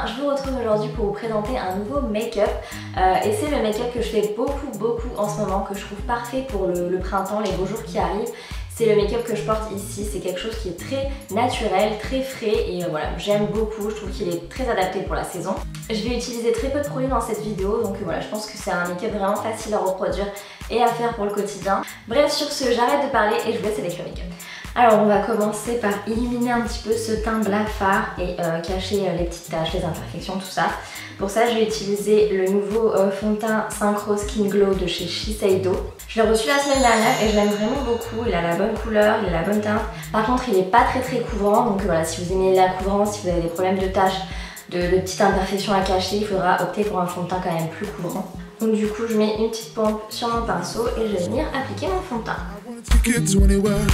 je vous retrouve aujourd'hui pour vous présenter un nouveau make-up et c'est le make-up que je fais beaucoup en ce moment, que je trouve parfait pour le printemps, les beaux jours qui arrivent. C'est le make-up que je porte ici, c'est quelque chose qui est très naturel, très frais et voilà, j'aime beaucoup, je trouve qu'il est très adapté pour la saison. Je vais utiliser très peu de produits dans cette vidéo, donc voilà, je pense que c'est un make-up vraiment facile à reproduire et à faire pour le quotidien. Bref, sur ce, j'arrête de parler et je vous laisse avec le make-up. Alors on va commencer par illuminer un petit peu ce teint blafard et cacher les petites taches, les imperfections, tout ça. Pour ça je vais utiliser le nouveau fond de teint Synchro Skin Glow de chez Shiseido. Je l'ai reçu la semaine dernière et je l'aime vraiment beaucoup, il a la bonne couleur, il a la bonne teinte. Par contre il n'est pas très couvrant, donc voilà, si vous aimez la couvrance, si vous avez des problèmes de taches, de petites imperfections à cacher, il faudra opter pour un fond de teint quand même plus couvrant. Donc du coup je mets une petite pompe sur mon pinceau et je vais venir appliquer mon fond de teint. Tickets anywhere,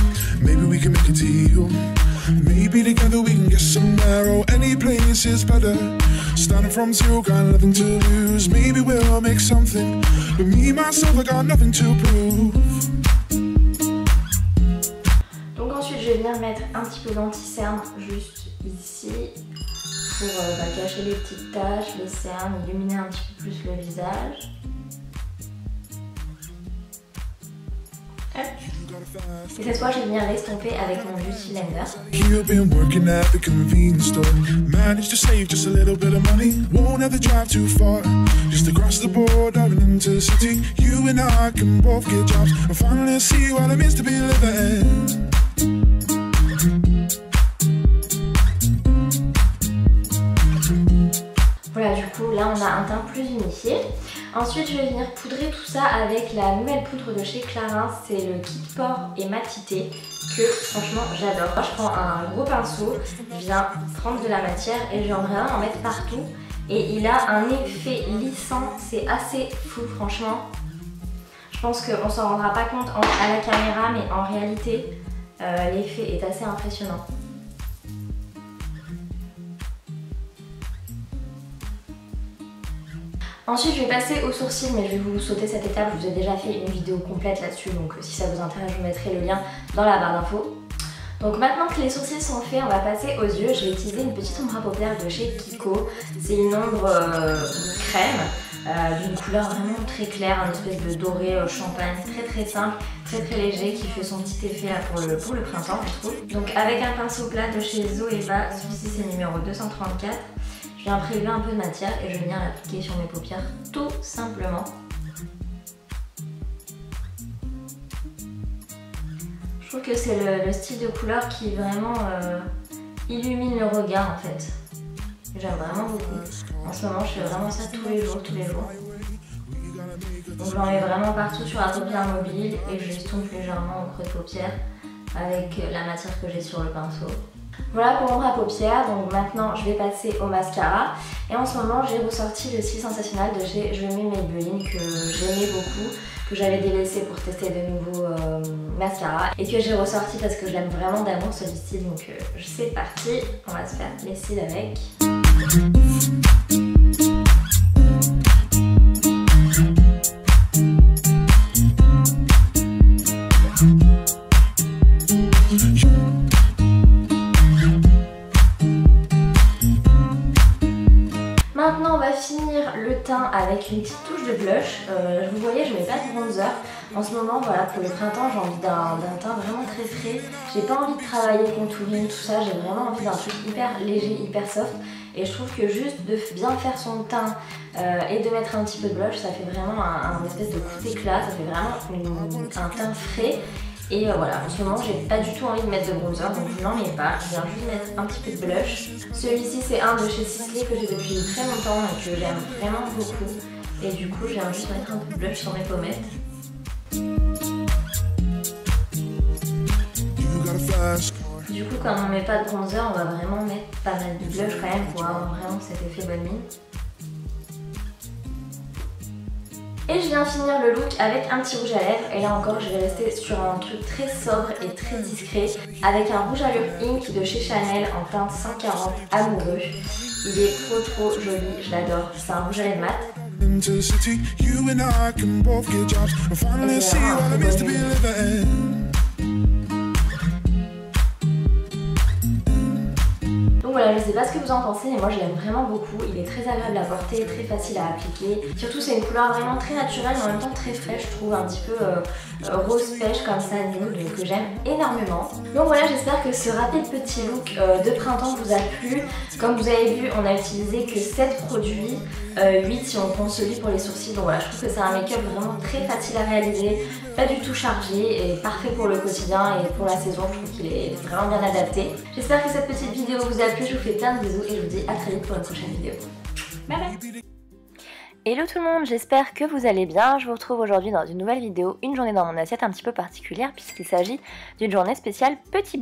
maybe we can make a deal. Maybe together we can get somewhere. Oh, any place is better. Starting from zero, got nothing to lose. Maybe we'll make something. But me, myself, I got nothing to prove. Donc ensuite, je vais venir mettre un petit peu d'anti-cerne juste ici pour cacher les petites taches, les cernes, illuminer un petit peu plus le visage. Et cette fois, je vais venir l'estomper avec mon Beauty Blender. You've been working at the convenience store. Managed to save just a little bit of money. Won't have to drive too far. Just across the border and into the city. You and I can both get jobs and finally see what it means to be living. Voilà, du coup, là, on a un teint plus unifié. Ensuite, je vais venir poudrer tout ça avec la nouvelle poudre de chez Clarins. C'est le Kit Pore et Matité que, franchement, j'adore. Je prends un gros pinceau, je viens prendre de la matière et je viens vraiment en mettre partout. Et il a un effet lissant, c'est assez fou, franchement. Je pense qu'on ne s'en rendra pas compte à la caméra, mais en réalité, l'effet est assez impressionnant. Ensuite je vais passer aux sourcils, mais je vais vous sauter cette étape, je vous ai déjà fait une vidéo complète là-dessus, donc si ça vous intéresse je vous mettrai le lien dans la barre d'infos. Donc maintenant que les sourcils sont faits, on va passer aux yeux. Je vais utiliser une petite ombre à paupières de chez Kiko. C'est une ombre crème d'une couleur vraiment très claire, un espèce de doré champagne, très simple, très léger, qui fait son petit effet là pour le printemps je trouve. Donc avec un pinceau plat de chez Zoeva, celui-ci c'est numéro 234. Je viens prélever un peu de matière et je vais venir l'appliquer sur mes paupières tout simplement. Je trouve que c'est le style de couleur qui vraiment illumine le regard en fait. J'aime vraiment beaucoup. En ce moment je fais vraiment ça tous les jours. Donc j'en mets vraiment partout sur la paupière mobile et je l'estompe légèrement au creux de paupière avec la matière que j'ai sur le pinceau. Voilà pour l'ombre à paupières, donc maintenant je vais passer au mascara. Et en ce moment j'ai ressorti le cils sensationnel de chez Je mets Maybelline que j'aimais beaucoup, que j'avais délaissé pour tester de nouveaux mascaras et que j'ai ressorti parce que je l'aime vraiment d'amour celui-ci. Donc c'est parti, on va se faire les cils avec. Maintenant on va finir le teint avec une petite touche de blush. Vous voyez, je mets pas de bronzer. En ce moment, voilà, pour le printemps, j'ai envie d'un teint vraiment très frais. J'ai pas envie de travailler le contouring, tout ça. J'ai vraiment envie d'un truc hyper léger, hyper soft. Et je trouve que juste de bien faire son teint et de mettre un petit peu de blush, ça fait vraiment un espèce de coup d'éclat. Ça fait vraiment un teint frais. Et voilà, en ce moment j'ai pas du tout envie de mettre de bronzer, donc je n'en mets pas, je viens juste mettre un petit peu de blush. Celui-ci c'est un de chez Sisley que j'ai depuis très longtemps et que j'aime vraiment beaucoup. Et du coup je viens juste mettre un peu de blush sur mes pommettes. Du coup comme on met pas de bronzer, on va vraiment mettre pas mal de blush quand même pour avoir vraiment cet effet bonne mine. Et je viens finir le look avec un petit rouge à lèvres. Et là encore, je vais rester sur un truc très sobre et très discret. Avec un rouge à lèvres Ink de chez Chanel en teinte 140 amoureux. Il est trop joli, je l'adore. C'est un rouge à lèvres mat. Donc voilà, je sais pas ce que vous en pensez, mais moi je l'aime vraiment beaucoup. Il est très agréable à porter, très facile à appliquer. Surtout c'est une couleur vraiment très naturelle mais en même temps très fraîche, je trouve, un petit peu rose pêche comme ça, nude, que j'aime énormément. Donc voilà, j'espère que ce rapide petit look de printemps vous a plu. Comme vous avez vu, on a utilisé que 7 produits, 8 si on compte celui pour les sourcils. Donc voilà, je trouve que c'est un make-up vraiment très facile à réaliser, pas du tout chargé et parfait pour le quotidien et pour la saison. Je trouve qu'il est vraiment bien adapté. J'espère que cette petite vidéo vous a plu, je vous fais plein de bisous et je vous dis à très vite pour une prochaine vidéo. Bye bye. Hello tout le monde, j'espère que vous allez bien. Je vous retrouve aujourd'hui dans une nouvelle vidéo, une journée dans mon assiette un petit peu particulière puisqu'il s'agit d'une journée spéciale petit